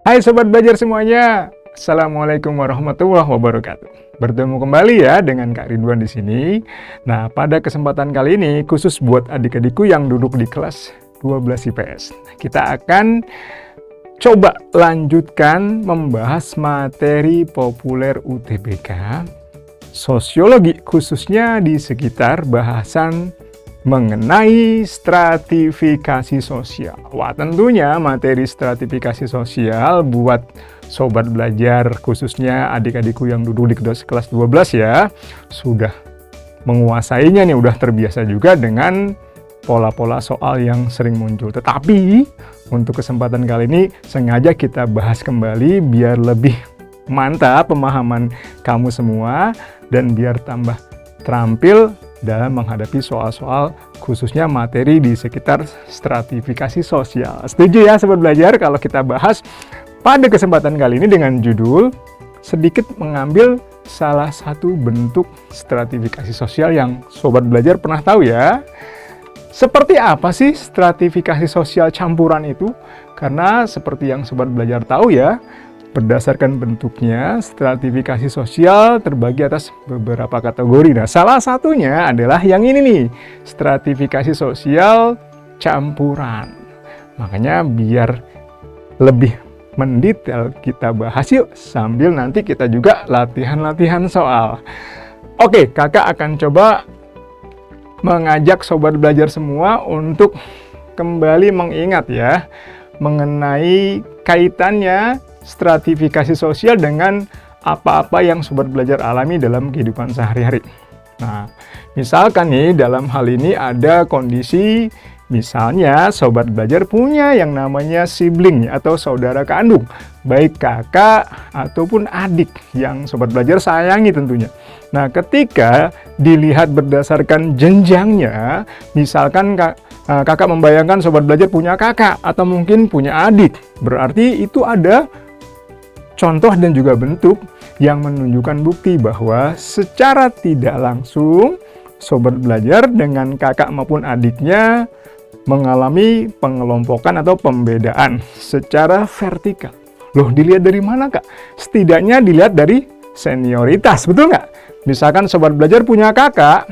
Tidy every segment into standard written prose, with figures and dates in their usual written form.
Hai Sobat Belajar semuanya, Assalamualaikum warahmatullahi wabarakatuh. Bertemu kembali ya dengan Kak Ridwan di sini. Nah, pada kesempatan kali ini khusus buat adik-adikku yang duduk di kelas 12 IPS. Kita akan coba lanjutkan membahas materi populer UTBK, sosiologi khususnya di sekitar bahasan mengenai stratifikasi sosial. Wah, tentunya materi stratifikasi sosial buat sobat belajar, khususnya adik-adikku yang duduk di kelas 12 ya, sudah menguasainya nih, udah terbiasa juga dengan pola-pola soal yang sering muncul. Tetapi, untuk kesempatan kali ini sengaja kita bahas kembali biar lebih mantap pemahaman kamu semua dan biar tambah terampil dalam menghadapi soal-soal khususnya materi di sekitar stratifikasi sosial. Setuju ya Sobat Belajar kalau kita bahas pada kesempatan kali ini dengan judul sedikit mengambil salah satu bentuk stratifikasi sosial yang Sobat Belajar pernah tahu ya. Seperti apa sih stratifikasi sosial campuran itu? Karena seperti yang Sobat Belajar tahu ya, berdasarkan bentuknya, stratifikasi sosial terbagi atas beberapa kategori. Nah, salah satunya adalah yang ini nih, stratifikasi sosial campuran. Makanya biar lebih mendetail kita bahas yuk, sambil nanti kita juga latihan-latihan soal. Oke, kakak akan coba mengajak Sobat Belajar semua untuk kembali mengingat ya, mengenai kaitannya stratifikasi sosial dengan apa-apa yang Sobat Belajar alami dalam kehidupan sehari-hari. Nah, misalkan nih dalam hal ini ada kondisi misalnya Sobat Belajar punya yang namanya sibling atau saudara kandung, baik kakak ataupun adik yang Sobat Belajar sayangi tentunya. Nah, ketika dilihat berdasarkan jenjangnya, misalkan kakak membayangkan Sobat Belajar punya kakak atau mungkin punya adik, berarti itu ada contoh dan juga bentuk yang menunjukkan bukti bahwa secara tidak langsung Sobat Belajar dengan kakak maupun adiknya mengalami pengelompokan atau pembedaan secara vertikal. Loh, dilihat dari mana Kak? Setidaknya dilihat dari senioritas, betul nggak? Misalkan Sobat Belajar punya kakak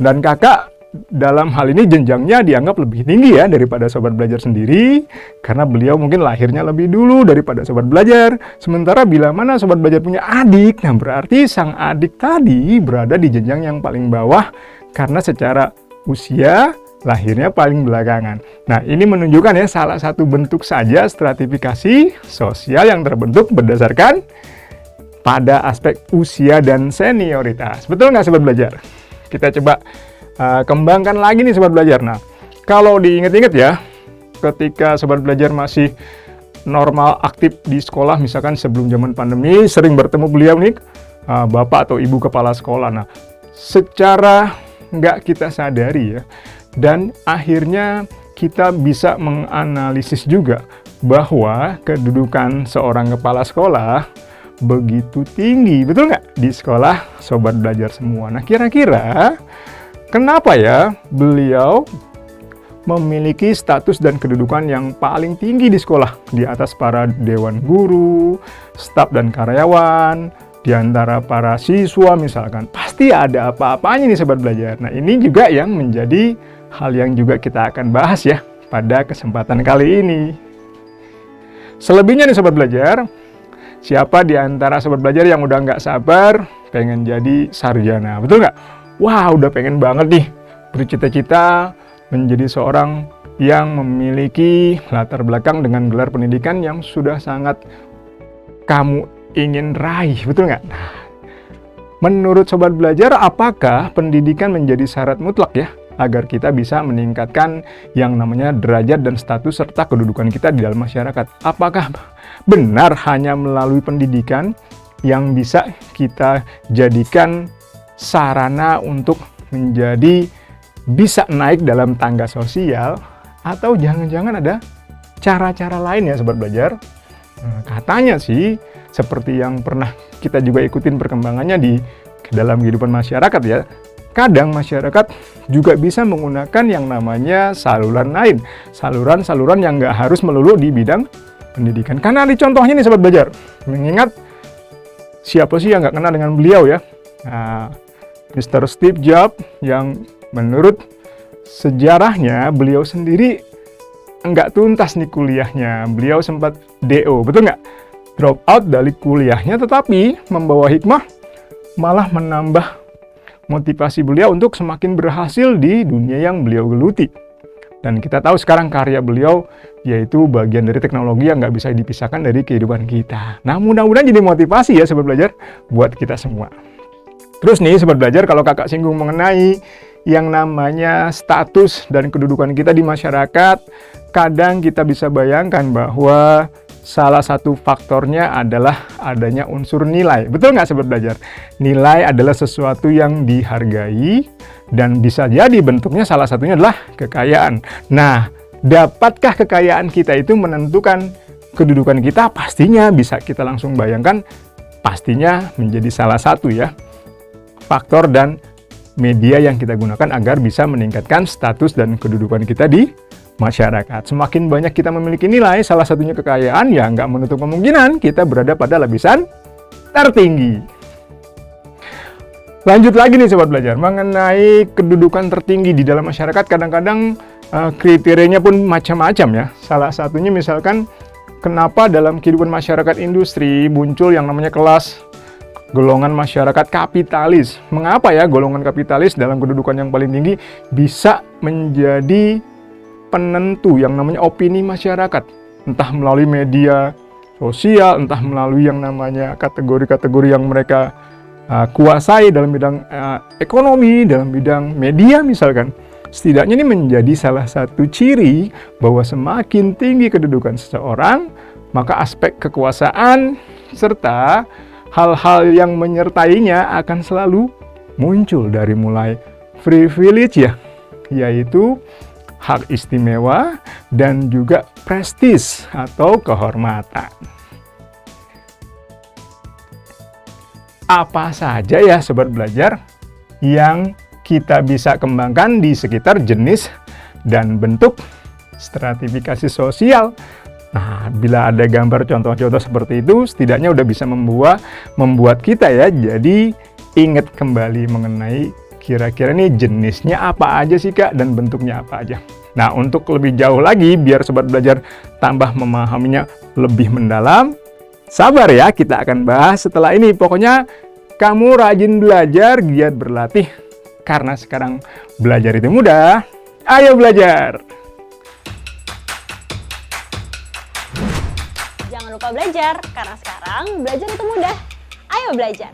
dan kakak dalam hal ini jenjangnya dianggap lebih tinggi ya daripada Sobat Belajar sendiri, karena beliau mungkin lahirnya lebih dulu daripada Sobat Belajar. Sementara bila mana Sobat Belajar punya adik, nah berarti sang adik tadi berada di jenjang yang paling bawah karena secara usia lahirnya paling belakangan. Nah, ini menunjukkan ya salah satu bentuk saja stratifikasi sosial yang terbentuk berdasarkan pada aspek usia dan senioritas. Betul nggak Sobat Belajar? Kita coba kembangkan lagi nih Sobat Belajar. Nah, kalau diingat-ingat ya, ketika Sobat Belajar masih normal aktif di sekolah, misalkan sebelum zaman pandemi, sering bertemu beliau nih, bapak atau ibu kepala sekolah. Nah, secara nggak kita sadari ya, dan akhirnya kita bisa menganalisis juga bahwa kedudukan seorang kepala sekolah begitu tinggi, betul nggak? Di sekolah Sobat Belajar semua. Nah, kira-kira kenapa ya beliau memiliki status dan kedudukan yang paling tinggi di sekolah di atas para dewan guru, staf dan karyawan, di antara para siswa misalkan? Pasti ada apa-apanya nih Sobat Belajar. Nah, ini juga yang menjadi hal yang juga kita akan bahas ya pada kesempatan kali ini. Selebihnya nih Sobat Belajar, siapa di antara Sobat Belajar yang udah nggak sabar pengen jadi sarjana, betul nggak? Wah, udah pengen banget nih bercita-cita menjadi seorang yang memiliki latar belakang dengan gelar pendidikan yang sudah sangat kamu ingin raih, betul nggak? Nah, menurut Sobat Belajar, apakah pendidikan menjadi syarat mutlak ya agar kita bisa meningkatkan yang namanya derajat dan status serta kedudukan kita di dalam masyarakat? Apakah benar hanya melalui pendidikan yang bisa kita jadikan sarana untuk menjadi bisa naik dalam tangga sosial, atau jangan-jangan ada cara-cara lain ya Sobat Belajar? Nah, katanya sih seperti yang pernah kita juga ikutin perkembangannya di dalam kehidupan masyarakat ya, kadang masyarakat juga bisa menggunakan yang namanya saluran lain, saluran-saluran yang nggak harus melulu di bidang pendidikan. Karena di contohnya nih Sobat Belajar, mengingat siapa sih yang nggak kenal dengan beliau ya? Nah, Mr. Steve Jobs yang menurut sejarahnya beliau sendiri nggak tuntas nih kuliahnya. Beliau sempat DO, betul nggak? Drop out dari kuliahnya, tetapi membawa hikmah malah menambah motivasi beliau untuk semakin berhasil di dunia yang beliau geluti. Dan kita tahu sekarang karya beliau yaitu bagian dari teknologi yang nggak bisa dipisahkan dari kehidupan kita. Nah, mudah-mudahan jadi motivasi ya Sobat Belajar buat kita semua. Terus nih Sobat Belajar, kalau kakak singgung mengenai yang namanya status dan kedudukan kita di masyarakat, kadang kita bisa bayangkan bahwa salah satu faktornya adalah adanya unsur nilai. Betul nggak Sobat Belajar? Nilai adalah sesuatu yang dihargai dan bisa jadi bentuknya salah satunya adalah kekayaan. Nah, dapatkah kekayaan kita itu menentukan kedudukan kita? Pastinya bisa kita langsung bayangkan, pastinya menjadi salah satu ya faktor dan media yang kita gunakan agar bisa meningkatkan status dan kedudukan kita di masyarakat. Semakin banyak kita memiliki nilai, salah satunya kekayaan, ya nggak menutup kemungkinan kita berada pada lapisan tertinggi. Lanjut lagi nih Sobat Belajar, mengenai kedudukan tertinggi di dalam masyarakat, kadang-kadang kriterianya pun macam-macam ya. Salah satunya misalkan, kenapa dalam kehidupan masyarakat industri muncul yang namanya kelas golongan masyarakat kapitalis. Mengapa ya golongan kapitalis dalam kedudukan yang paling tinggi bisa menjadi penentu yang namanya opini masyarakat, entah melalui media sosial, entah melalui yang namanya kategori-kategori yang mereka kuasai dalam bidang ekonomi, dalam bidang media misalkan. Setidaknya ini menjadi salah satu ciri bahwa semakin tinggi kedudukan seseorang, maka aspek kekuasaan serta hal-hal yang menyertainya akan selalu muncul, dari mulai privilege ya, yaitu hak istimewa, dan juga prestis atau kehormatan. Apa saja ya Sobat Belajar yang kita bisa kembangkan di sekitar jenis dan bentuk stratifikasi sosial? Nah, bila ada gambar contoh-contoh seperti itu, setidaknya udah bisa membuat kita ya jadi ingat kembali mengenai kira-kira nih jenisnya apa aja sih Kak, dan bentuknya apa aja. Nah, untuk lebih jauh lagi, biar Sobat Belajar tambah memahaminya lebih mendalam, sabar ya, kita akan bahas setelah ini. Pokoknya kamu rajin belajar, giat berlatih, karena sekarang belajar itu mudah. Ayo belajar! Jangan lupa belajar, karena sekarang belajar itu mudah. Ayo belajar!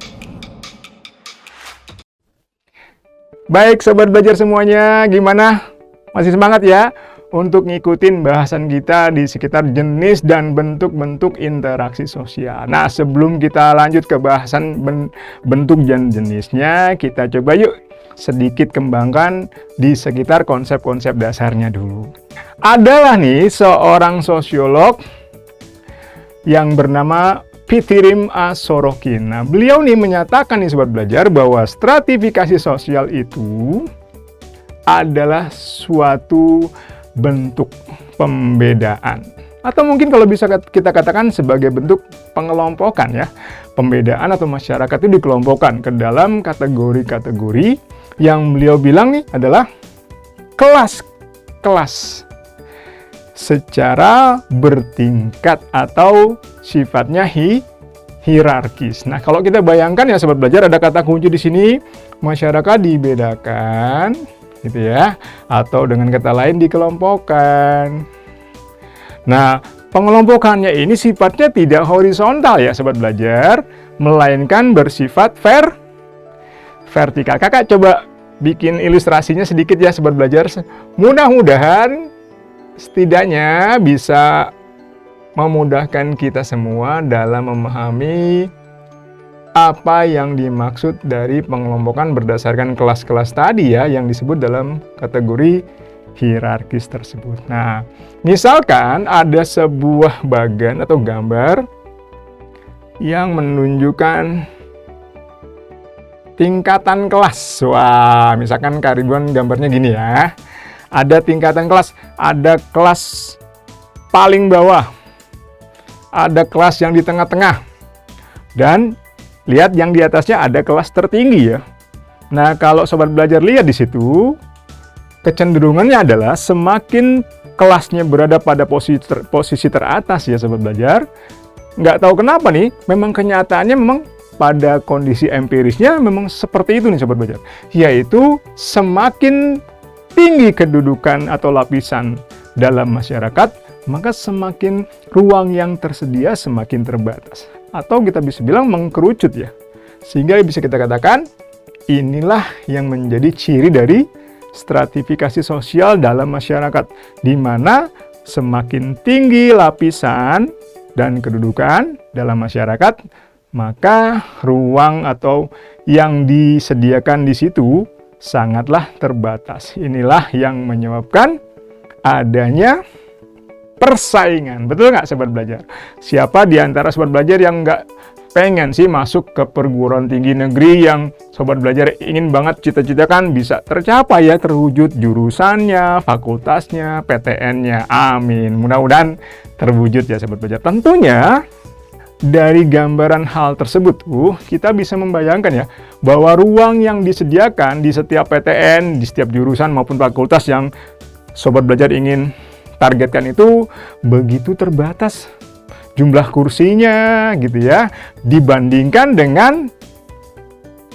Baik Sobat Belajar semuanya, gimana? Masih semangat ya untuk ngikutin bahasan kita di sekitar jenis dan bentuk-bentuk interaksi sosial. Nah, sebelum kita lanjut ke bahasan bentuk dan jenisnya, kita coba yuk sedikit kembangkan di sekitar konsep-konsep dasarnya dulu. Adalah nih seorang sosiolog yang bernama Pitirim A. Sorokin. Nah, beliau nih menyatakan nih Sobat Belajar bahwa stratifikasi sosial itu adalah suatu bentuk pembedaan. Atau mungkin kalau bisa kita katakan sebagai bentuk pengelompokan ya. Pembedaan atau masyarakat itu dikelompokkan ke dalam kategori-kategori yang beliau bilang nih adalah kelas-kelas secara bertingkat atau sifatnya hierarkis. Nah, kalau kita bayangkan ya Sobat Belajar, ada kata kunci di sini, masyarakat dibedakan gitu ya, atau dengan kata lain dikelompokkan. Nah, pengelompokannya ini sifatnya tidak horizontal ya Sobat Belajar, melainkan bersifat vertikal. Kakak coba bikin ilustrasinya sedikit ya Sobat Belajar. Mudah-mudahan setidaknya bisa memudahkan kita semua dalam memahami apa yang dimaksud dari pengelompokan berdasarkan kelas-kelas tadi ya, yang disebut dalam kategori hierarkis tersebut. Nah, misalkan ada sebuah bagan atau gambar yang menunjukkan tingkatan kelas. Wah, misalkan Kak Ridwan gambarnya gini ya. Ada tingkatan kelas, ada kelas paling bawah, ada kelas yang di tengah-tengah. Dan lihat yang di atasnya ada kelas tertinggi ya. Nah, kalau sobat belajar lihat di situ, kecenderungannya adalah semakin kelasnya berada pada posisi teratas ya sobat belajar. Nggak tahu kenapa nih, memang kenyataannya memang pada kondisi empirisnya memang seperti itu nih sobat belajar. Yaitu semakin tinggi kedudukan atau lapisan dalam masyarakat, maka semakin ruang yang tersedia semakin terbatas. Atau kita bisa bilang mengkerucut ya. Sehingga bisa kita katakan, inilah yang menjadi ciri dari stratifikasi sosial dalam masyarakat, di mana semakin tinggi lapisan dan kedudukan dalam masyarakat, maka ruang atau yang disediakan di situ sangatlah terbatas. Inilah yang menyebabkan adanya persaingan. Betul nggak sobat belajar? Siapa di antara sobat belajar yang nggak pengen sih masuk ke perguruan tinggi negeri yang sobat belajar ingin banget cita-citakan bisa tercapai ya, terwujud jurusannya, fakultasnya, PTN-nya. Amin. Mudah-mudahan terwujud ya sobat belajar. Tentunya dari gambaran hal tersebut kita bisa membayangkan ya bahwa ruang yang disediakan di setiap PTN, di setiap jurusan maupun fakultas yang sobat belajar ingin targetkan itu begitu terbatas jumlah kursinya gitu ya, dibandingkan dengan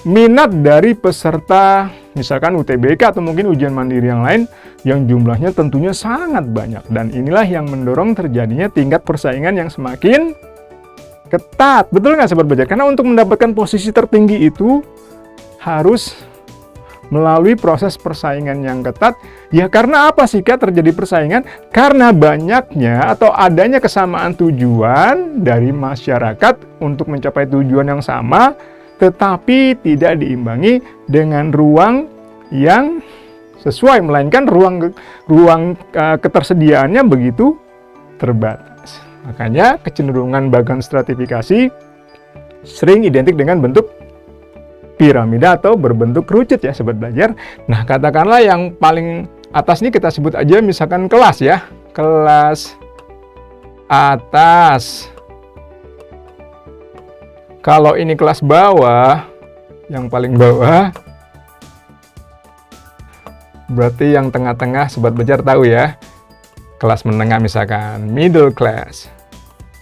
minat dari peserta misalkan UTBK atau mungkin ujian mandiri yang lain yang jumlahnya tentunya sangat banyak. Dan inilah yang mendorong terjadinya tingkat persaingan yang semakin ketat. Betul nggak sobat belajar? Karena untuk mendapatkan posisi tertinggi itu harus melalui proses persaingan yang ketat. Ya karena apa sih Kak terjadi persaingan? Karena banyaknya atau adanya kesamaan tujuan dari masyarakat untuk mencapai tujuan yang sama, tetapi tidak diimbangi dengan ruang yang sesuai, melainkan ruang ketersediaannya begitu terbatas. Makanya kecenderungan bagan stratifikasi sering identik dengan bentuk piramida atau berbentuk kerucut ya sobat belajar. Nah, katakanlah yang paling atas ini kita sebut aja misalkan kelas ya. Kelas atas. Kalau ini kelas bawah, yang paling bawah, berarti yang tengah-tengah sobat belajar tahu ya. Kelas menengah misalkan middle class.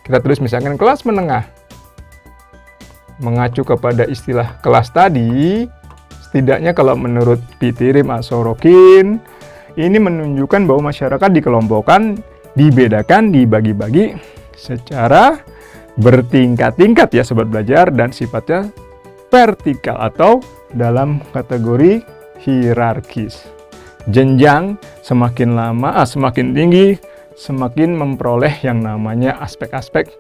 Kita tulis misalkan kelas menengah. Mengacu kepada istilah kelas tadi, setidaknya kalau menurut Pitirim As-Sorokin, ini menunjukkan bahwa masyarakat dikelompokkan, dibedakan, dibagi-bagi secara bertingkat-tingkat ya sobat belajar, dan sifatnya vertikal atau dalam kategori hierarkis. Jenjang semakin lama, semakin tinggi, semakin memperoleh yang namanya aspek-aspek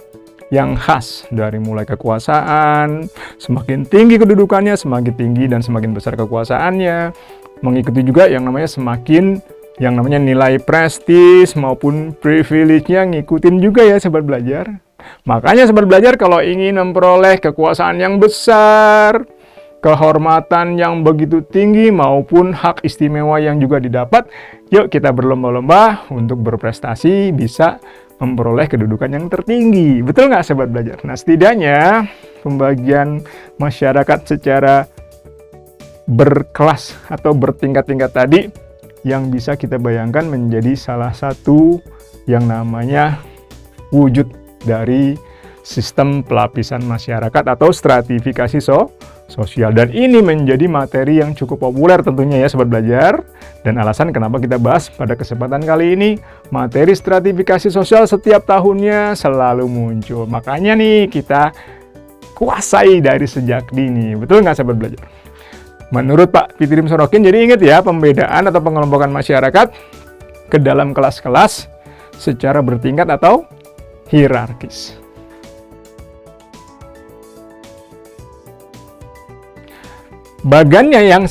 yang khas, dari mulai kekuasaan, semakin tinggi kedudukannya, semakin tinggi dan semakin besar kekuasaannya. Mengikuti juga yang namanya semakin yang namanya nilai prestis maupun privilege-nya ngikutin juga ya sobat belajar. Makanya sobat belajar kalau ingin memperoleh kekuasaan yang besar, kehormatan yang begitu tinggi maupun hak istimewa yang juga didapat, yuk kita berlomba-lomba untuk berprestasi bisa memperoleh kedudukan yang tertinggi. Betul nggak sobat belajar? Nah, setidaknya pembagian masyarakat secara berkelas atau bertingkat-tingkat tadi yang bisa kita bayangkan menjadi salah satu yang namanya wujud dari sistem pelapisan masyarakat atau stratifikasi sosial. Dan ini menjadi materi yang cukup populer tentunya ya sobat belajar. Dan alasan kenapa kita bahas pada kesempatan kali ini, materi stratifikasi sosial setiap tahunnya selalu muncul. Makanya nih kita kuasai dari sejak dini. Betul nggak sobat belajar? Menurut Pak Pitirim Sorokin, jadi ingat ya, pembedaan atau pengelompokan masyarakat ke dalam kelas-kelas secara bertingkat atau hierarkis. Bagannya yang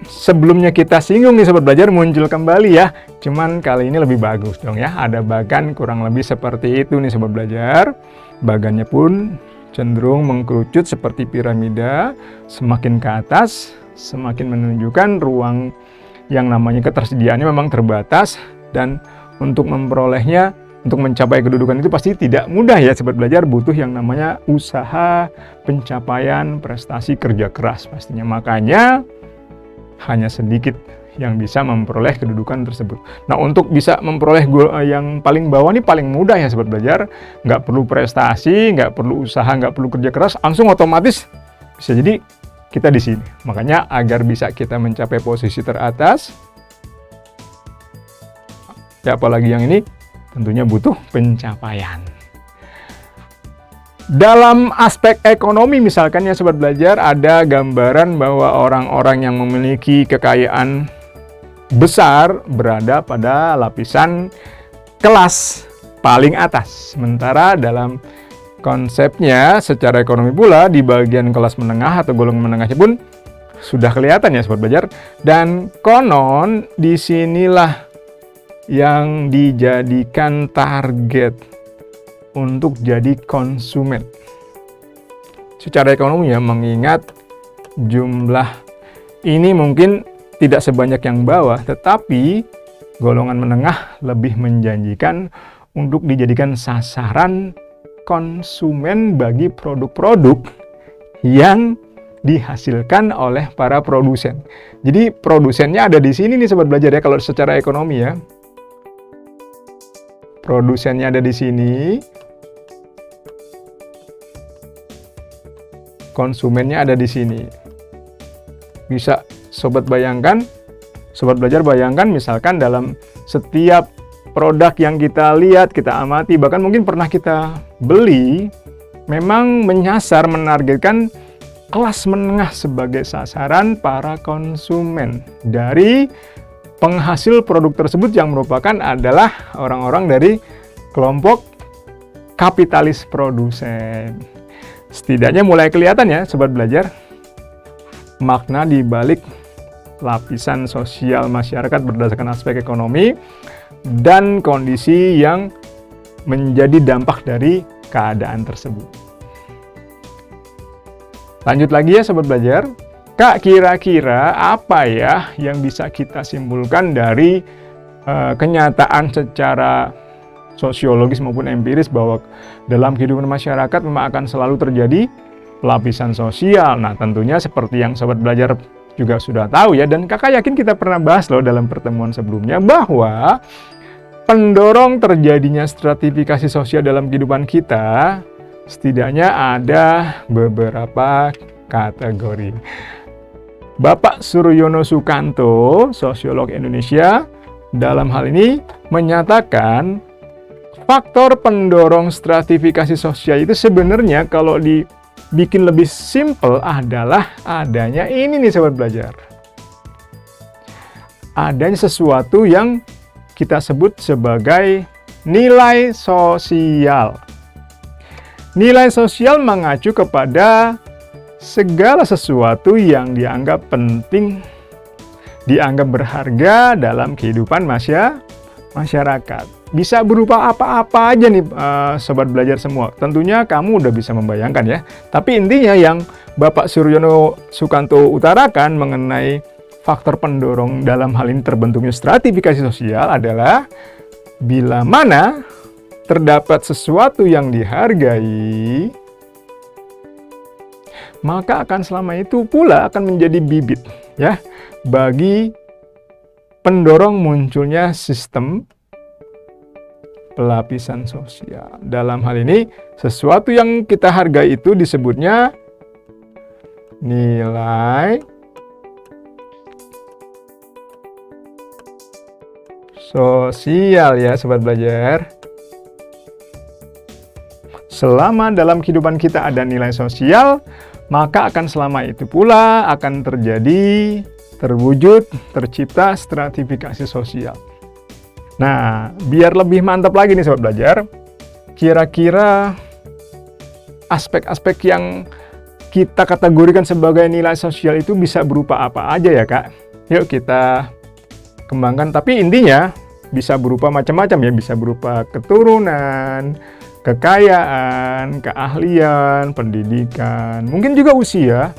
sebelumnya kita singgung nih sobat belajar muncul kembali ya. Cuman kali ini lebih bagus dong ya. Ada bagan kurang lebih seperti itu nih sobat belajar. Bagannya pun cenderung mengkerucut seperti piramida. Semakin ke atas, semakin menunjukkan ruang yang namanya ketersediaannya memang terbatas. Dan untuk memperolehnya untuk mencapai kedudukan itu pasti tidak mudah ya Sobat Belajar, butuh yang namanya usaha, pencapaian, prestasi, kerja keras pastinya. Makanya hanya sedikit yang bisa memperoleh kedudukan tersebut. Nah, untuk bisa memperoleh yang paling bawah ini paling mudah ya Sobat Belajar. Nggak perlu prestasi, nggak perlu usaha, nggak perlu kerja keras, langsung otomatis bisa jadi kita di sini. Makanya agar bisa kita mencapai posisi teratas, ya apalagi yang ini tentunya butuh pencapaian. Dalam aspek ekonomi misalkan ya Sobat Belajar, ada gambaran bahwa orang-orang yang memiliki kekayaan besar berada pada lapisan kelas paling atas. Sementara dalam konsepnya secara ekonomi pula di bagian kelas menengah atau golongan menengahnya pun sudah kelihatan ya Sobat Belajar. Dan konon disinilah yang dijadikan target untuk jadi konsumen. Secara ekonomi ya, mengingat jumlah ini mungkin tidak sebanyak yang bawah, tetapi golongan menengah lebih menjanjikan untuk dijadikan sasaran konsumen bagi produk-produk yang dihasilkan oleh para produsen. Jadi produsennya ada di sini nih Sobat Belajar ya, kalau secara ekonomi ya. Produsennya ada di sini, konsumennya ada di sini. Bisa Sobat bayangkan, Sobat Belajar bayangkan misalkan dalam setiap produk yang kita lihat, kita amati, bahkan mungkin pernah kita beli, memang menyasar, menargetkan kelas menengah sebagai sasaran para konsumen dari penghasil produk tersebut yang merupakan adalah orang-orang dari kelompok kapitalis produsen. Setidaknya mulai kelihatan ya Sobat Belajar, makna di balik lapisan sosial masyarakat berdasarkan aspek ekonomi dan kondisi yang menjadi dampak dari keadaan tersebut. Lanjut lagi ya Sobat Belajar. Kak, kira-kira apa ya yang bisa kita simpulkan dari kenyataan secara sosiologis maupun empiris bahwa dalam kehidupan masyarakat memang akan selalu terjadi lapisan sosial. Nah, tentunya seperti yang Sobat Belajar juga sudah tahu ya, dan kakak yakin kita pernah bahas loh dalam pertemuan sebelumnya bahwa pendorong terjadinya stratifikasi sosial dalam kehidupan kita setidaknya ada beberapa kategori. Bapak Suryono Sukanto, sosiolog Indonesia, dalam hal ini menyatakan faktor pendorong stratifikasi sosial itu sebenarnya kalau dibikin lebih simpel adalah adanya ini nih Sobat Belajar. Adanya sesuatu yang kita sebut sebagai nilai sosial. Nilai sosial mengacu kepada segala sesuatu yang dianggap penting, dianggap berharga dalam kehidupan masyarakat. Bisa berupa apa-apa aja nih Sobat Belajar semua. Tentunya kamu udah bisa membayangkan ya. Tapi intinya yang Bapak Suryono Sukanto utarakan mengenai faktor pendorong dalam hal ini terbentuknya stratifikasi sosial adalah bila mana terdapat sesuatu yang dihargai, maka akan selama itu pula akan menjadi bibit ya bagi pendorong munculnya sistem pelapisan sosial. Dalam hal ini sesuatu yang kita hargai itu disebutnya nilai sosial ya Sobat Belajar. Selama dalam kehidupan kita ada nilai sosial, maka akan selama itu pula akan terjadi, terwujud, tercipta stratifikasi sosial. Nah, biar lebih mantap lagi nih Sobat Belajar, kira-kira aspek-aspek yang kita kategorikan sebagai nilai sosial itu bisa berupa apa aja ya Kak? Yuk kita kembangkan, tapi intinya bisa berupa macam-macam ya, bisa berupa keturunan, kekayaan, keahlian, pendidikan, mungkin juga usia,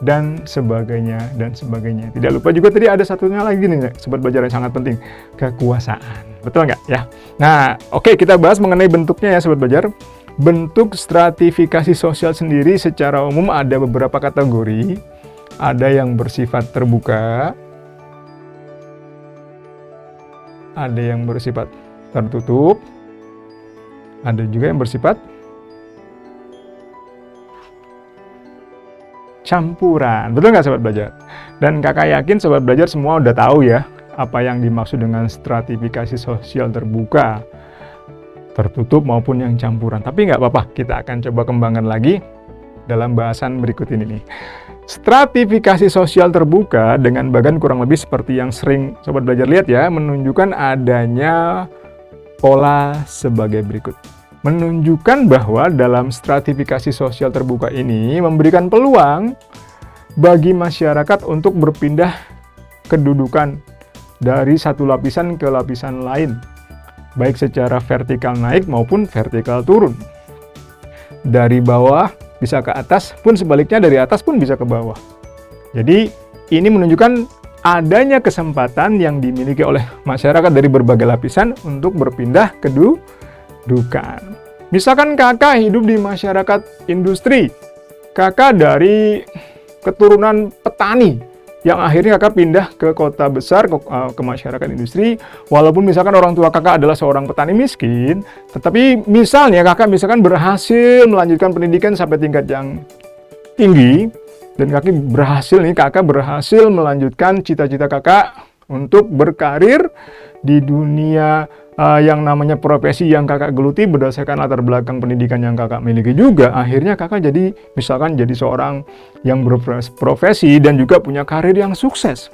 dan sebagainya, dan sebagainya. Tidak lupa juga tadi ada satunya lagi nih Sobat Belajar yang sangat penting, kekuasaan. Betul nggak ya? Nah, oke, kita bahas mengenai bentuknya ya Sobat Belajar. Bentuk stratifikasi sosial sendiri secara umum ada beberapa kategori. Ada yang bersifat terbuka, ada yang bersifat tertutup, ada juga yang bersifat campuran. Betul nggak Sobat Belajar? Dan kakak yakin Sobat Belajar semua udah tahu ya apa yang dimaksud dengan stratifikasi sosial terbuka, tertutup maupun yang campuran. Tapi nggak apa-apa, kita akan coba kembangkan lagi dalam bahasan berikut ini nih. Stratifikasi sosial terbuka dengan bagan kurang lebih seperti yang sering Sobat Belajar lihat ya, menunjukkan adanya pola sebagai berikut. Menunjukkan bahwa dalam stratifikasi sosial terbuka ini memberikan peluang bagi masyarakat untuk berpindah kedudukan dari satu lapisan ke lapisan lain, baik secara vertikal naik maupun vertikal turun. Dari bawah bisa ke atas, pun sebaliknya dari atas pun bisa ke bawah. Jadi ini menunjukkan adanya kesempatan yang dimiliki oleh masyarakat dari berbagai lapisan untuk berpindah kedudukan. Misalkan kakak hidup di masyarakat industri, kakak dari keturunan petani, yang akhirnya kakak pindah ke kota besar, ke masyarakat industri, walaupun misalkan orang tua kakak adalah seorang petani miskin, tetapi misalnya kakak misalkan berhasil melanjutkan pendidikan sampai tingkat yang tinggi, dan kakak berhasil melanjutkan cita-cita kakak untuk berkarir di dunia yang namanya profesi yang kakak geluti berdasarkan latar belakang pendidikan yang kakak miliki juga. Akhirnya kakak jadi misalkan jadi seorang yang berprofesi dan juga punya karir yang sukses.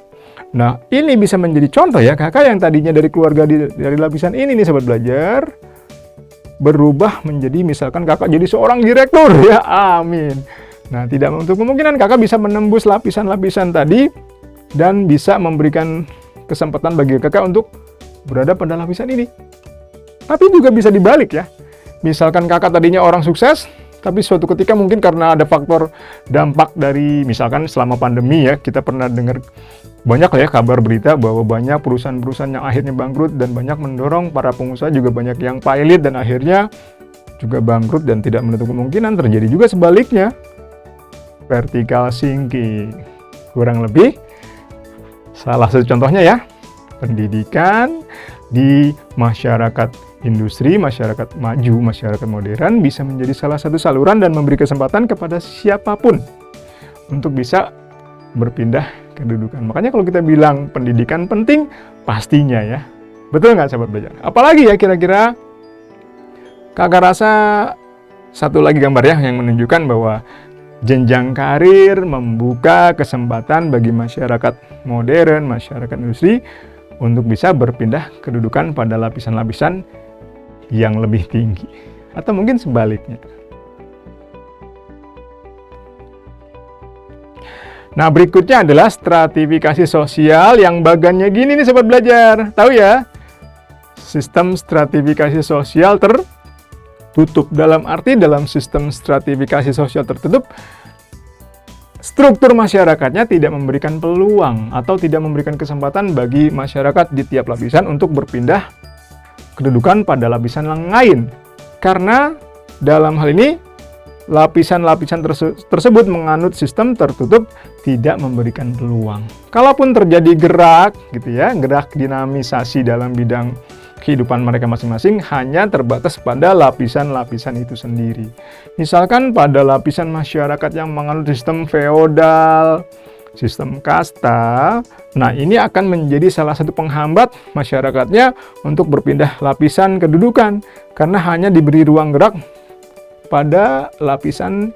Nah, ini bisa menjadi contoh ya, kakak yang tadinya dari keluarga dari lapisan ini nih Sobat Belajar, berubah menjadi misalkan kakak jadi seorang direktur ya, amin. Nah, tidak untuk kemungkinan kakak bisa menembus lapisan-lapisan tadi dan bisa memberikan kesempatan bagi kakak untuk berada pada lapisan ini. Tapi juga bisa dibalik ya. Misalkan kakak tadinya orang sukses, tapi suatu ketika mungkin karena ada faktor dampak dari misalkan selama pandemi ya, kita pernah dengar banyak ya kabar berita bahwa banyak perusahaan-perusahaan yang akhirnya bangkrut dan banyak mendorong para pengusaha juga banyak yang pilot dan akhirnya juga bangkrut, dan tidak menutup kemungkinan terjadi juga sebaliknya. Vertical sinking. Kurang lebih salah satu contohnya ya, pendidikan di masyarakat industri, masyarakat maju, masyarakat modern bisa menjadi salah satu saluran dan memberi kesempatan kepada siapapun untuk bisa berpindah kedudukan. Makanya kalau kita bilang pendidikan penting, pastinya ya. Betul nggak Sobat Belajar? Apalagi ya kira-kira kakak rasa satu lagi gambar ya yang menunjukkan bahwa jenjang karir membuka kesempatan bagi masyarakat modern, masyarakat industri untuk bisa berpindah kedudukan pada lapisan-lapisan yang lebih tinggi. Atau mungkin sebaliknya. Nah, berikutnya adalah stratifikasi sosial yang bagannya gini nih Sobat Belajar. Tahu ya? Sistem stratifikasi sosial tertutup. Dalam arti dalam sistem stratifikasi sosial tertutup, struktur masyarakatnya tidak memberikan peluang atau tidak memberikan kesempatan bagi masyarakat di tiap lapisan untuk berpindah kedudukan pada lapisan yang lain. Karena dalam hal ini, lapisan-lapisan tersebut menganut sistem tertutup, tidak memberikan peluang. Kalaupun terjadi gerak, gitu ya, gerak dinamisasi dalam bidang kehidupan mereka masing-masing hanya terbatas pada lapisan-lapisan itu sendiri. Misalkan pada lapisan masyarakat yang menganut sistem feodal, sistem kasta, nah ini akan menjadi salah satu penghambat masyarakatnya untuk berpindah lapisan kedudukan karena hanya diberi ruang gerak pada lapisan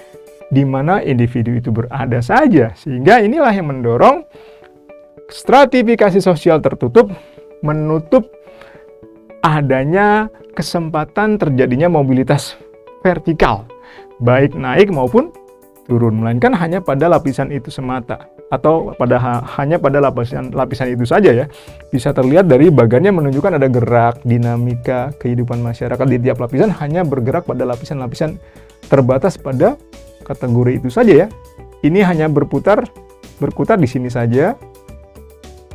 di mana individu itu berada saja. Sehingga inilah yang mendorong stratifikasi sosial tertutup menutup adanya kesempatan terjadinya mobilitas vertikal, baik naik maupun turun, melainkan hanya pada lapisan itu semata, atau hanya pada lapisan itu saja ya. Bisa terlihat dari bagannya menunjukkan ada gerak, dinamika kehidupan masyarakat di tiap lapisan hanya bergerak pada lapisan-lapisan terbatas pada kategori itu saja ya. Ini hanya berputar di sini saja.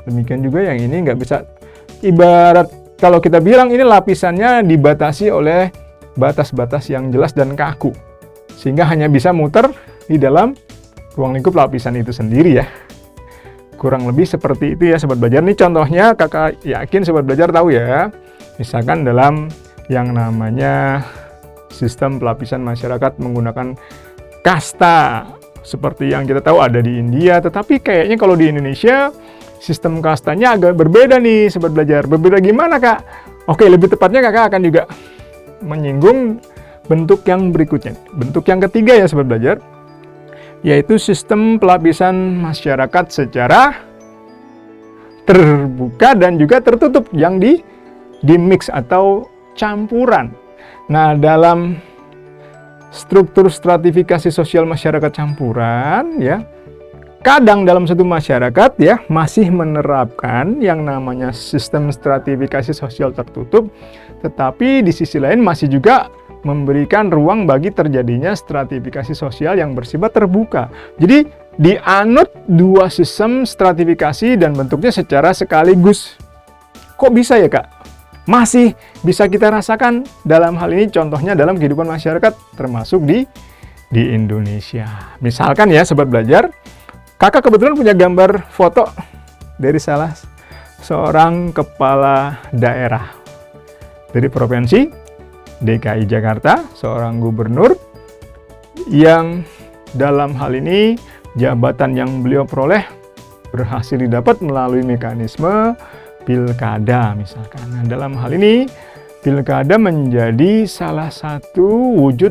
Demikian juga yang ini nggak bisa, ibarat kalau kita bilang ini lapisannya dibatasi oleh batas-batas yang jelas dan kaku, sehingga hanya bisa muter di dalam ruang lingkup lapisan itu sendiri ya. Kurang lebih seperti itu ya Sobat Belajar. Ini contohnya kakak yakin Sobat Belajar tahu ya. Misalkan dalam yang namanya sistem pelapisan masyarakat menggunakan kasta. Seperti yang kita tahu ada di India, tetapi kayaknya kalau di Indonesia sistem kastanya agak berbeda nih Sobat Belajar. Berbeda gimana Kak? Oke, lebih tepatnya Kakak akan juga menyinggung bentuk yang berikutnya. Bentuk yang ketiga ya Sobat Belajar, yaitu sistem pelapisan masyarakat secara terbuka dan juga tertutup yang di mix atau campuran. Nah, dalam struktur stratifikasi sosial masyarakat campuran ya, kadang dalam satu masyarakat ya masih menerapkan yang namanya sistem stratifikasi sosial tertutup, tetapi di sisi lain masih juga memberikan ruang bagi terjadinya stratifikasi sosial yang bersifat terbuka. Jadi dianut dua sistem stratifikasi dan bentuknya secara sekaligus. Kok bisa ya Kak? Masih bisa kita rasakan dalam hal ini, contohnya dalam kehidupan masyarakat termasuk di Indonesia. Misalkan ya Sobat Belajar, Kakak kebetulan punya gambar foto dari salah seorang kepala daerah dari provinsi DKI Jakarta, seorang gubernur yang dalam hal ini jabatan yang beliau peroleh berhasil didapat melalui mekanisme pilkada misalkan. Nah, dalam hal ini pilkada menjadi salah satu wujud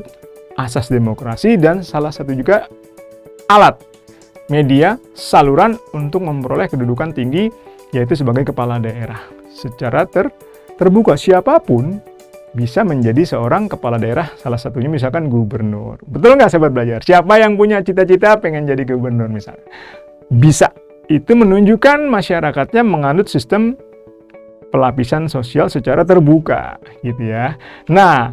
asas demokrasi dan salah satu juga alat media saluran untuk memperoleh kedudukan tinggi, yaitu sebagai kepala daerah. Secara terbuka siapapun bisa menjadi seorang kepala daerah, salah satunya misalkan gubernur. Betul nggak Sobat Belajar? Siapa yang punya cita-cita pengen jadi gubernur misalnya? Bisa. Itu menunjukkan masyarakatnya menganut sistem pelapisan sosial secara terbuka, gitu ya. Nah,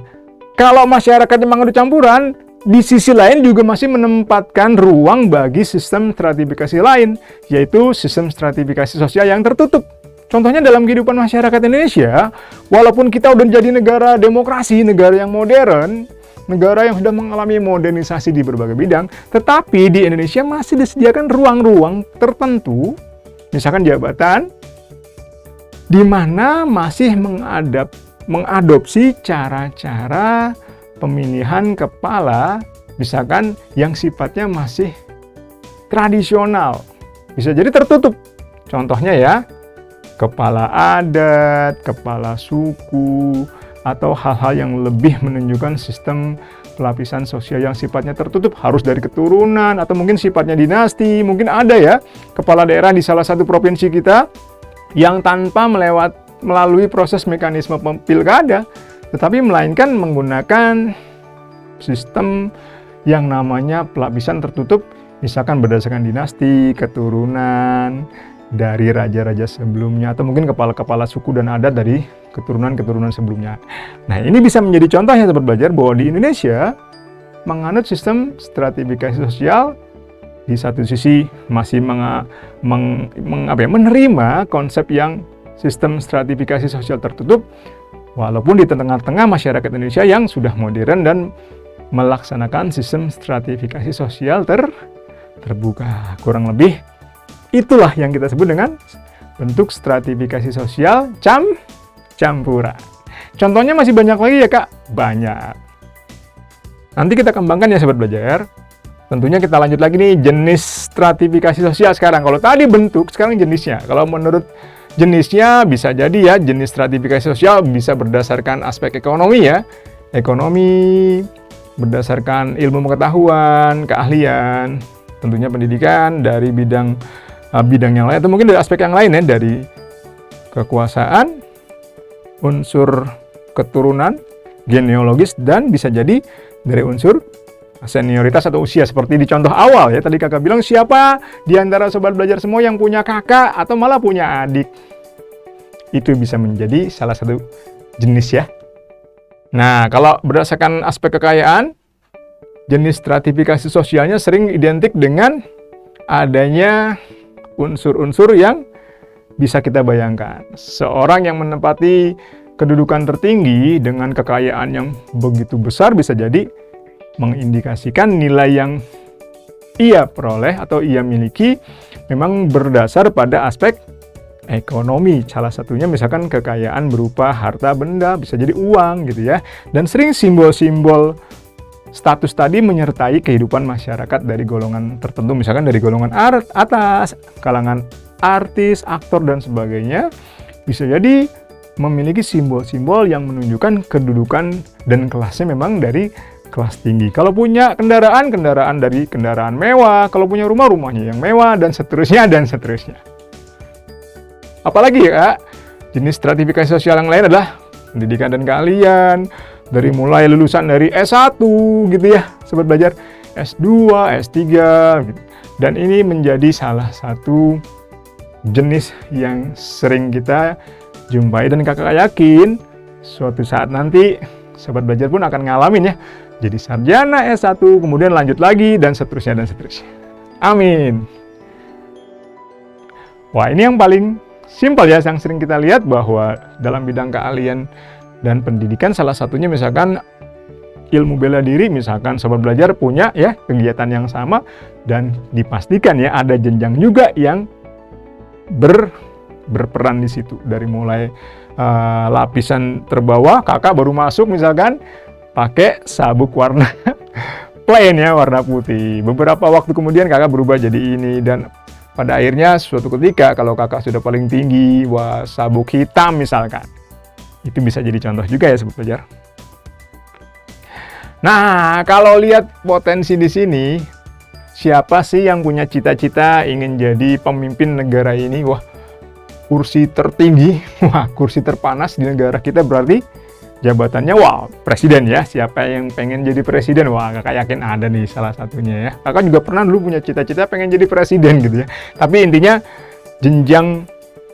kalau masyarakatnya menganut campuran, di sisi lain juga masih menempatkan ruang bagi sistem stratifikasi lain, yaitu sistem stratifikasi sosial yang tertutup. Contohnya dalam kehidupan masyarakat Indonesia, walaupun kita udah jadi negara demokrasi, negara yang modern, negara yang sudah mengalami modernisasi di berbagai bidang, tetapi di Indonesia masih disediakan ruang-ruang tertentu, misalkan jabatan, di mana masih mengadopsi cara-cara pemilihan kepala, misalkan yang sifatnya masih tradisional, bisa jadi tertutup. Contohnya ya, kepala adat, kepala suku, atau hal-hal yang lebih menunjukkan sistem pelapisan sosial yang sifatnya tertutup, harus dari keturunan, atau mungkin sifatnya dinasti. Mungkin ada ya, kepala daerah di salah satu provinsi kita yang tanpa melalui proses mekanisme pilkada, tetapi melainkan menggunakan sistem yang namanya pelapisan tertutup, misalkan berdasarkan dinasti, keturunan, dari raja-raja sebelumnya, atau mungkin kepala-kepala suku dan adat dari keturunan-keturunan sebelumnya. Nah, ini bisa menjadi contoh ya Sobat Belajar bahwa di Indonesia menganut sistem stratifikasi sosial, di satu sisi masih menerima konsep yang sistem stratifikasi sosial tertutup, walaupun di tengah-tengah masyarakat Indonesia yang sudah modern dan melaksanakan sistem stratifikasi sosial terbuka. Kurang lebih itulah yang kita sebut dengan bentuk stratifikasi sosial campuran. Contohnya masih banyak lagi ya Kak? Banyak. Nanti kita kembangkan ya Sobat Belajar. Tentunya kita lanjut lagi nih jenis stratifikasi sosial sekarang. Kalau tadi bentuk, sekarang jenisnya. Kalau menurut jenisnya bisa jadi ya, jenis stratifikasi sosial bisa berdasarkan aspek ekonomi ya. Ekonomi, berdasarkan ilmu pengetahuan, keahlian, tentunya pendidikan, dari bidang yang lain, atau mungkin dari aspek yang lain ya, dari kekuasaan, unsur keturunan, genealogis, dan bisa jadi dari unsur senioritas atau usia, seperti di contoh awal ya. Tadi Kakak bilang, siapa di antara Sobat Belajar semua yang punya kakak atau malah punya adik? Itu bisa menjadi salah satu jenis ya. Nah, kalau berdasarkan aspek kekayaan, jenis stratifikasi sosialnya sering identik dengan adanya unsur-unsur yang bisa kita bayangkan, seorang yang menempati kedudukan tertinggi dengan kekayaan yang begitu besar bisa jadi mengindikasikan nilai yang ia peroleh atau ia miliki memang berdasar pada aspek ekonomi. Salah satunya misalkan kekayaan berupa harta benda, bisa jadi uang gitu ya. Dan sering simbol-simbol status tadi menyertai kehidupan masyarakat dari golongan tertentu, misalkan dari golongan atas, kalangan artis, aktor, dan sebagainya, bisa jadi memiliki simbol-simbol yang menunjukkan kedudukan dan kelasnya memang dari kelas tinggi. Kalau punya kendaraan dari kendaraan mewah, kalau punya rumahnya yang mewah, dan seterusnya, dan seterusnya. Apalagi ya, jenis stratifikasi sosial yang lain adalah pendidikan dan keahlian, dari mulai lulusan dari S1 gitu ya, sobat belajar, S2, S3 gitu. Dan ini menjadi salah satu jenis yang sering kita jumpai, dan kakak yakin suatu saat nanti sobat belajar pun akan ngalamin ya, jadi sarjana S1, kemudian lanjut lagi, dan seterusnya, dan seterusnya. Amin. Wah, ini yang paling simpel ya, yang sering kita lihat bahwa dalam bidang keahlian dan pendidikan, salah satunya misalkan ilmu bela diri, misalkan sobat belajar punya ya kegiatan yang sama, dan dipastikan ya ada jenjang juga yang berperan di situ. Dari mulai lapisan terbawah, kakak baru masuk misalkan pakai sabuk warna plain ya, warna putih. Beberapa waktu kemudian kakak berubah jadi ini, dan pada akhirnya suatu ketika kalau kakak sudah paling tinggi, wah sabuk hitam misalkan. Itu bisa jadi contoh juga ya sobat belajar. Nah, kalau lihat potensi di sini, siapa sih yang punya cita-cita ingin jadi pemimpin negara ini? Wah, kursi tertinggi, wah kursi terpanas di negara kita berarti jabatannya, wah presiden ya. Siapa yang pengen jadi presiden? Wah, kakak yakin ada nih salah satunya ya. Kakak juga pernah dulu punya cita-cita pengen jadi presiden gitu ya. Tapi intinya jenjang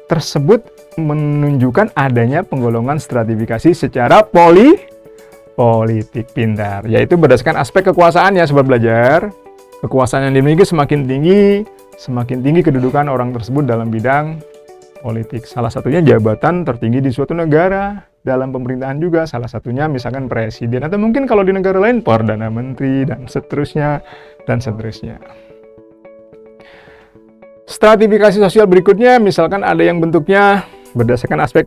tersebut menunjukkan adanya penggolongan stratifikasi secara politik pintar, yaitu berdasarkan aspek kekuasaan ya sobat belajar. Kekuasaan yang dimiliki semakin tinggi kedudukan orang tersebut dalam bidang politik. Salah satunya jabatan tertinggi di suatu negara, dalam pemerintahan juga, salah satunya misalkan presiden, atau mungkin kalau di negara lain perdana menteri, dan seterusnya, dan seterusnya. Stratifikasi sosial berikutnya, misalkan ada yang bentuknya berdasarkan aspek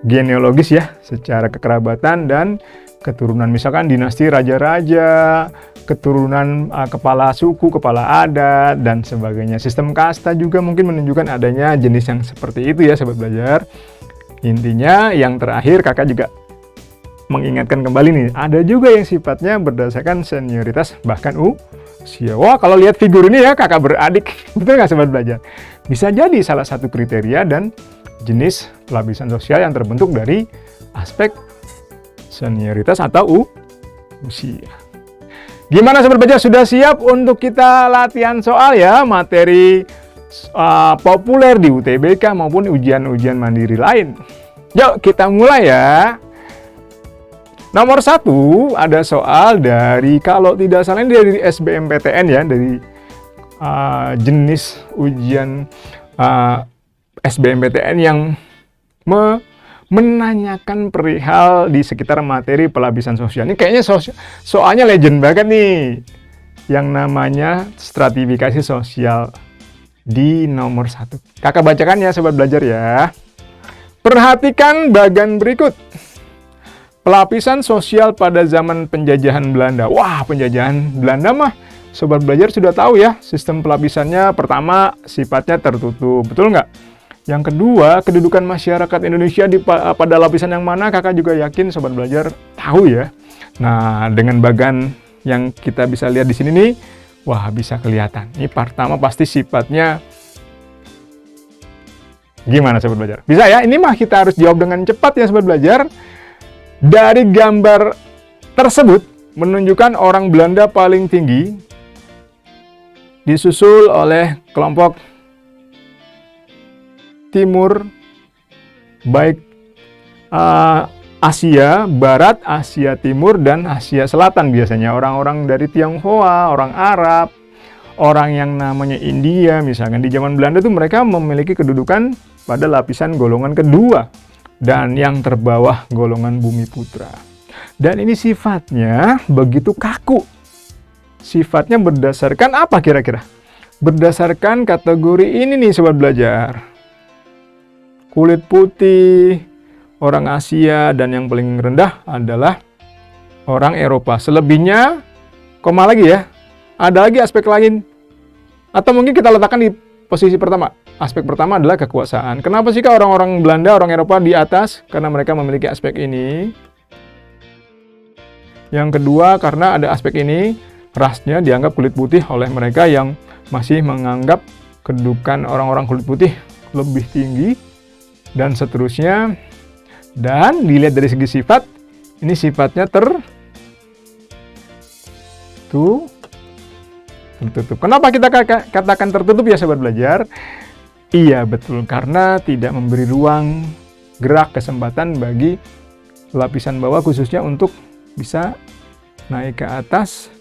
genealogis ya, secara kekerabatan dan keturunan, misalkan dinasti raja-raja, keturunan kepala suku, kepala adat, dan sebagainya. Sistem kasta juga mungkin menunjukkan adanya jenis yang seperti itu ya sobat belajar. Intinya yang terakhir kakak juga mengingatkan kembali nih, ada juga yang sifatnya berdasarkan senioritas bahkan usia. Wah, kalau lihat figur ini ya kakak beradik, betul nggak sobat belajar? Bisa jadi salah satu kriteria dan jenis lapisan sosial yang terbentuk dari aspek senioritas atau usia. Gimana sobat belajar, sudah siap untuk kita latihan soal ya, materi populer di UTBK maupun ujian-ujian mandiri lain? Yuk kita mulai ya. Nomor 1 ada soal dari, kalau tidak salah ini dari SBMPTN ya, dari jenis ujian SBMPTN yang menanyakan perihal di sekitar materi pelapisan sosial. Ini kayaknya soalnya legend banget nih, yang namanya stratifikasi sosial di nomor 1. Kakak bacakan ya sobat belajar ya. Perhatikan bagian berikut. Pelapisan sosial pada zaman penjajahan Belanda. Wah, penjajahan Belanda mah sobat belajar sudah tahu ya, sistem pelapisannya pertama sifatnya tertutup, betul nggak? Yang kedua, kedudukan masyarakat Indonesia pada lapisan yang mana, kakak juga yakin sobat belajar tahu ya. Nah, dengan bagan yang kita bisa lihat di sini nih, wah bisa kelihatan. Ini pertama pasti sifatnya gimana sobat belajar? Bisa ya? Ini mah kita harus jawab dengan cepat ya sobat belajar. Dari gambar tersebut menunjukkan orang Belanda paling tinggi, disusul oleh kelompok timur, baik Asia Barat, Asia Timur, dan Asia Selatan. Biasanya orang-orang dari Tionghoa, orang Arab, orang yang namanya India, misalkan di zaman Belanda tuh mereka memiliki kedudukan pada lapisan golongan kedua dan yang terbawah golongan bumi putra. Dan ini sifatnya begitu kaku. Sifatnya berdasarkan apa kira-kira? Berdasarkan kategori ini nih sobat belajar. Kulit putih, orang Asia, dan yang paling rendah adalah orang Eropa. Selebihnya, koma lagi ya, ada lagi aspek lain. Atau mungkin kita letakkan di posisi pertama. Aspek pertama adalah kekuasaan. Kenapa sih kak orang-orang Belanda, orang Eropa di atas? Karena mereka memiliki aspek ini. Yang kedua, karena ada aspek ini, rasnya dianggap kulit putih oleh mereka yang masih menganggap kedudukan orang-orang kulit putih lebih tinggi, dan seterusnya. Dan dilihat dari segi sifat, ini sifatnya tertutup. Kenapa kita katakan tertutup ya sobat belajar? Iya betul, karena tidak memberi ruang gerak kesempatan bagi lapisan bawah khususnya untuk bisa naik ke atas,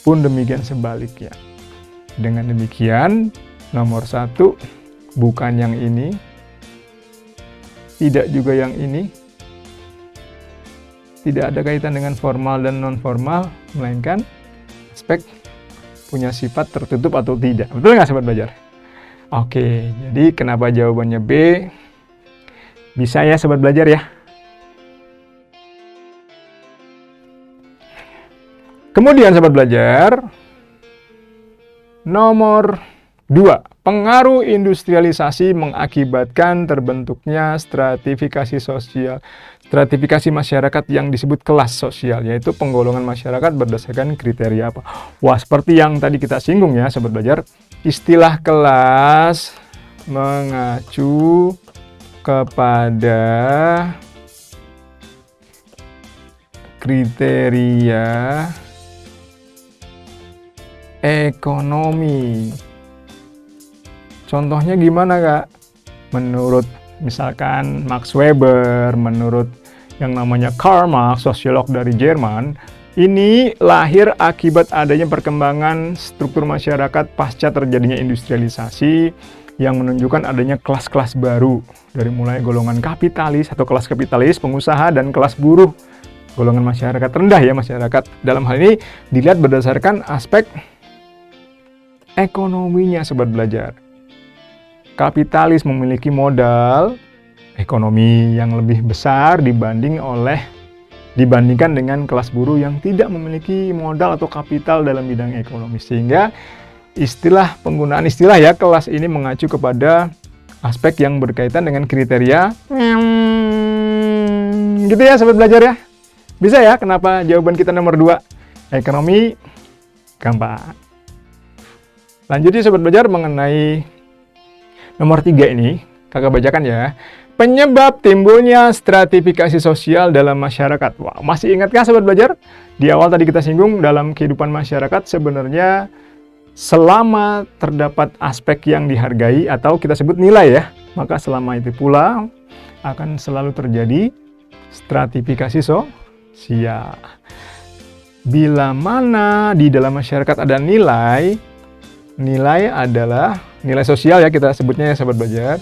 pun demikian sebaliknya. Dengan demikian, nomor 1 bukan yang ini, tidak juga yang ini, tidak ada kaitan dengan formal dan non formal, melainkan aspek punya sifat tertutup atau tidak. Betul nggak sobat belajar? Oke, jadi kenapa jawabannya B? Bisa ya sobat belajar ya? Kemudian sobat belajar, nomor 2, pengaruh industrialisasi mengakibatkan terbentuknya stratifikasi sosial, stratifikasi masyarakat yang disebut kelas sosial, yaitu penggolongan masyarakat berdasarkan kriteria apa? Wah, seperti yang tadi kita singgung ya sobat belajar, istilah kelas mengacu kepada kriteria ekonomi. Contohnya gimana kak? Menurut misalkan Max Weber, menurut yang namanya Karl Marx, sosiolog dari Jerman, ini lahir akibat adanya perkembangan struktur masyarakat pasca terjadinya industrialisasi yang menunjukkan adanya kelas-kelas baru, dari mulai golongan kapitalis atau kelas kapitalis, pengusaha, dan kelas buruh, golongan masyarakat rendah ya masyarakat. Dalam hal ini dilihat berdasarkan aspek ekonominya sobat belajar. Kapitalis memiliki modal ekonomi yang lebih besar dibandingkan dengan kelas buruh yang tidak memiliki modal atau kapital dalam bidang ekonomi, sehingga penggunaan istilah ya kelas ini mengacu kepada aspek yang berkaitan dengan kriteria gitu ya sobat belajar ya. Bisa ya kenapa jawaban kita nomor 2 ekonomi? Gampang. Lanjut ya sobat belajar mengenai nomor 3 ini, kakak bacakan ya. Penyebab timbulnya stratifikasi sosial dalam masyarakat. Wah, masih ingatkah sobat belajar? Di awal tadi kita singgung dalam kehidupan masyarakat sebenarnya selama terdapat aspek yang dihargai atau kita sebut nilai ya, maka selama itu pula akan selalu terjadi stratifikasi sosial. Bila mana di dalam masyarakat ada nilai adalah nilai sosial ya kita sebutnya ya sobat belajar.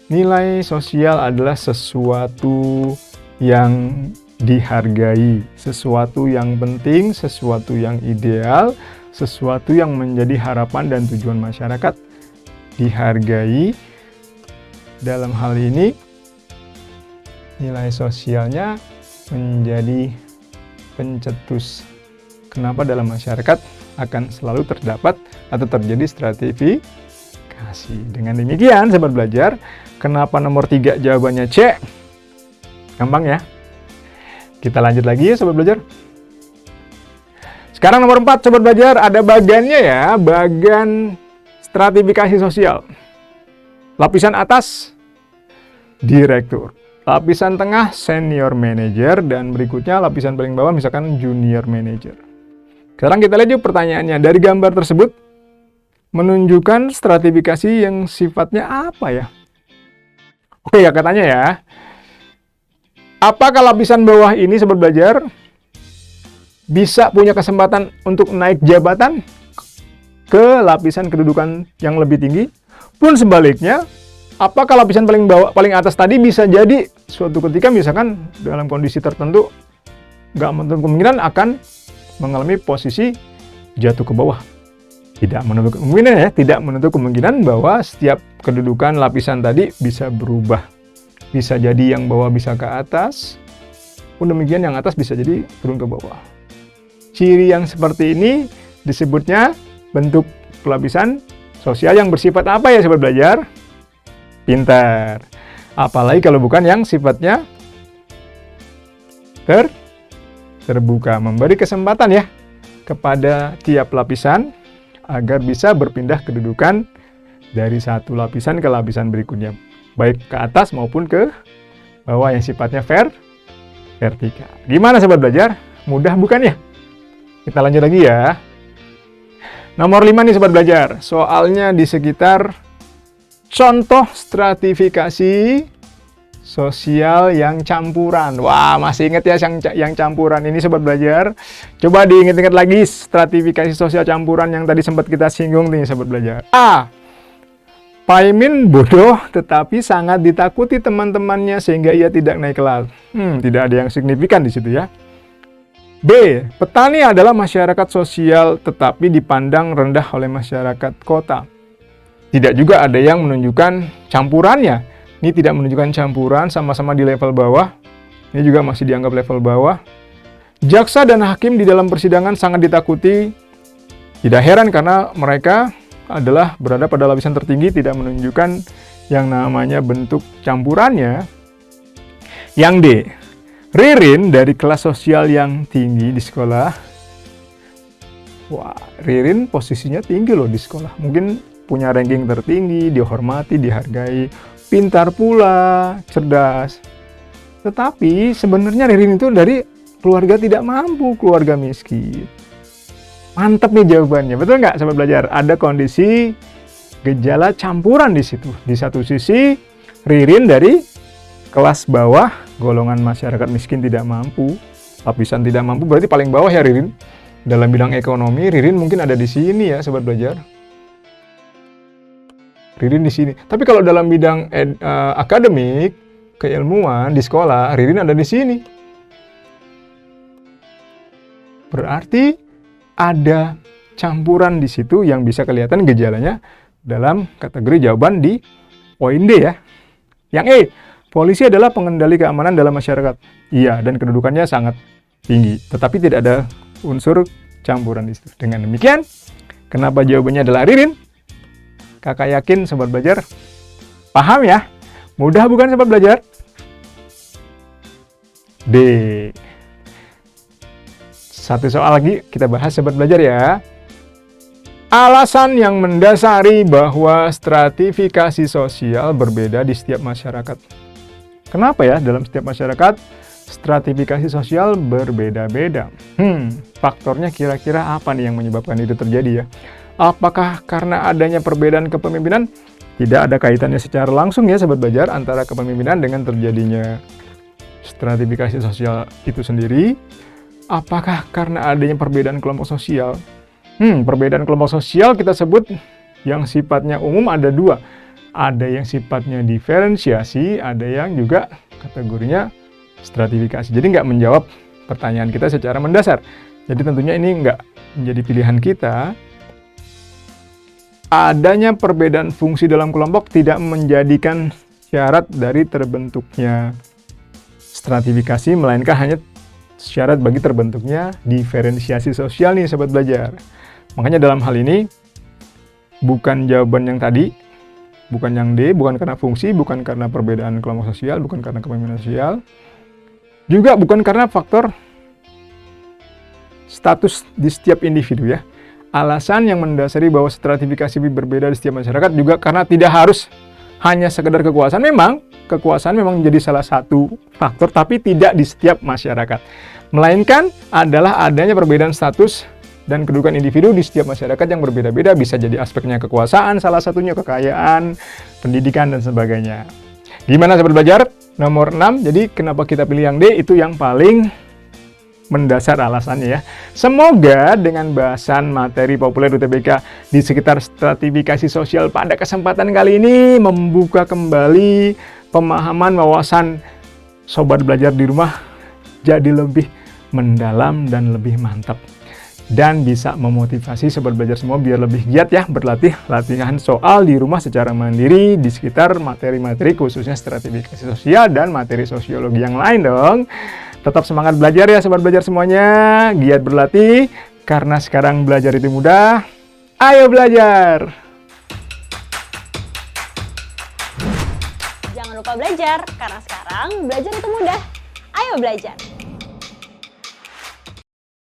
Nilai sosial adalah sesuatu yang dihargai, sesuatu yang penting, sesuatu yang ideal, sesuatu yang menjadi harapan dan tujuan masyarakat dihargai. Dalam hal ini, nilai sosialnya menjadi pencetus. Kenapa dalam masyarakat akan selalu terdapat atau terjadi stratifikasi. Dengan demikian, sobat belajar, kenapa nomor 3 jawabannya C? Gampang ya. Kita lanjut lagi ya, sobat belajar. Sekarang nomor 4, sobat belajar, ada bagannya ya, bagan stratifikasi sosial. Lapisan atas, direktur. Lapisan tengah, senior manager. Dan berikutnya, lapisan paling bawah, misalkan junior manager. Sekarang kita lihat yuk pertanyaannya. Dari gambar tersebut, menunjukkan stratifikasi yang sifatnya apa ya? Oke ya katanya ya. Apakah lapisan bawah ini sobat belajar bisa punya kesempatan untuk naik jabatan ke lapisan kedudukan yang lebih tinggi? Pun sebaliknya, Apakah lapisan paling bawah, paling atas tadi bisa jadi suatu ketika misalkan dalam kondisi tertentu nggak menutup kemungkinan akan mengalami posisi jatuh ke bawah. Tidak menutup kemungkinan ya, tidak menutup kemungkinan bahwa setiap kedudukan lapisan tadi bisa berubah. Bisa jadi yang bawah bisa ke atas, pun demikian yang atas bisa jadi turun ke bawah. Ciri yang seperti ini disebutnya bentuk pelapisan sosial yang bersifat apa ya sobat belajar? Pintar. Apalagi kalau bukan yang sifatnya terbuka, memberi kesempatan ya kepada tiap lapisan agar bisa berpindah kedudukan dari satu lapisan ke lapisan berikutnya, baik ke atas maupun ke bawah yang sifatnya vertikal. Gimana sobat belajar? Mudah bukan ya? Kita lanjut lagi ya. Nomor 5 nih sobat belajar. Soalnya di sekitar contoh stratifikasi sosial yang campuran. Wah, masih ingat ya yang campuran ini sobat belajar? Coba diingat-ingat lagi stratifikasi sosial campuran yang tadi sempat kita singgung nih sobat belajar. A. Paimin bodoh tetapi sangat ditakuti teman-temannya sehingga ia tidak naik kelas. Tidak ada yang signifikan di situ ya. B. Petani adalah masyarakat sosial tetapi dipandang rendah oleh masyarakat kota. Tidak juga ada yang menunjukkan campurannya. Ini tidak menunjukkan campuran, sama-sama di level bawah. Ini juga masih dianggap level bawah. Jaksa dan hakim di dalam persidangan sangat ditakuti. Tidak heran karena mereka adalah berada pada lapisan tertinggi, tidak menunjukkan yang namanya bentuk campurannya. Yang D. Ririn dari kelas sosial yang tinggi di sekolah. Wah, Ririn posisinya tinggi loh di sekolah. Mungkin punya ranking tertinggi, dihormati, dihargai, pintar pula, cerdas. Tetapi sebenarnya Ririn itu dari keluarga tidak mampu, keluarga miskin. Mantap nih jawabannya, betul nggak sobat belajar? Ada kondisi gejala campuran di situ. Di satu sisi Ririn dari kelas bawah, golongan masyarakat miskin tidak mampu, lapisan tidak mampu, berarti paling bawah ya Ririn. Dalam bidang ekonomi, Ririn mungkin ada di sini ya sobat belajar. Ririn di sini. Tapi kalau dalam bidang akademik, keilmuan di sekolah, Ririn ada di sini. Berarti ada campuran di situ yang bisa kelihatan gejalanya dalam kategori jawaban di poin D ya. Yang E, polisi adalah pengendali keamanan dalam masyarakat. Iya, dan kedudukannya sangat tinggi. Tetapi tidak ada unsur campuran di situ. Dengan demikian, kenapa jawabannya adalah Ririn? Kakak yakin sobat belajar paham ya? Mudah bukan sobat belajar? D. Satu soal lagi kita bahas sobat belajar ya. Alasan yang mendasari bahwa stratifikasi sosial berbeda di setiap masyarakat. Kenapa ya dalam setiap masyarakat stratifikasi sosial berbeda-beda? Faktornya kira-kira apa nih yang menyebabkan itu terjadi ya? Apakah karena adanya perbedaan kepemimpinan? Tidak ada kaitannya secara langsung ya sobat belajar antara kepemimpinan dengan terjadinya stratifikasi sosial itu sendiri. Apakah karena adanya perbedaan kelompok sosial? Perbedaan kelompok sosial kita sebut yang sifatnya umum ada dua. Ada yang sifatnya diferensiasi, ada yang juga kategorinya stratifikasi. Jadi nggak menjawab pertanyaan kita secara mendasar. Jadi tentunya ini nggak menjadi pilihan kita. Adanya perbedaan fungsi dalam kelompok tidak menjadikan syarat dari terbentuknya stratifikasi, melainkan hanya syarat bagi terbentuknya diferensiasi sosial nih sobat belajar. Makanya dalam hal ini bukan jawaban yang tadi, bukan yang D, bukan karena fungsi, bukan karena perbedaan kelompok sosial, bukan karena kepemimpinan sosial, juga bukan karena faktor status di setiap individu ya. Alasan yang mendasari bahwa stratifikasi berbeda di setiap masyarakat juga karena tidak harus hanya sekedar kekuasaan. Memang kekuasaan memang menjadi salah satu faktor, tapi tidak di setiap masyarakat. Melainkan adalah adanya perbedaan status dan kedudukan individu di setiap masyarakat yang berbeda-beda. Bisa jadi aspeknya kekuasaan, salah satunya kekayaan, pendidikan, dan sebagainya. Gimana sobat belajar? Nomor 6, jadi kenapa kita pilih yang D? Itu yang paling mendasar alasannya ya. Semoga dengan bahasan materi populer UTBK di sekitar stratifikasi sosial pada kesempatan kali ini membuka kembali pemahaman wawasan sobat belajar di rumah jadi lebih mendalam dan lebih mantap. Dan bisa memotivasi sobat belajar semua biar lebih giat ya berlatih latihan soal di rumah secara mandiri di sekitar materi-materi khususnya stratifikasi sosial dan materi sosiologi yang lain dong. Tetap semangat belajar ya sobat belajar semuanya, giat berlatih karena sekarang belajar itu mudah. Ayo belajar! Jangan lupa belajar karena sekarang belajar itu mudah. Ayo belajar!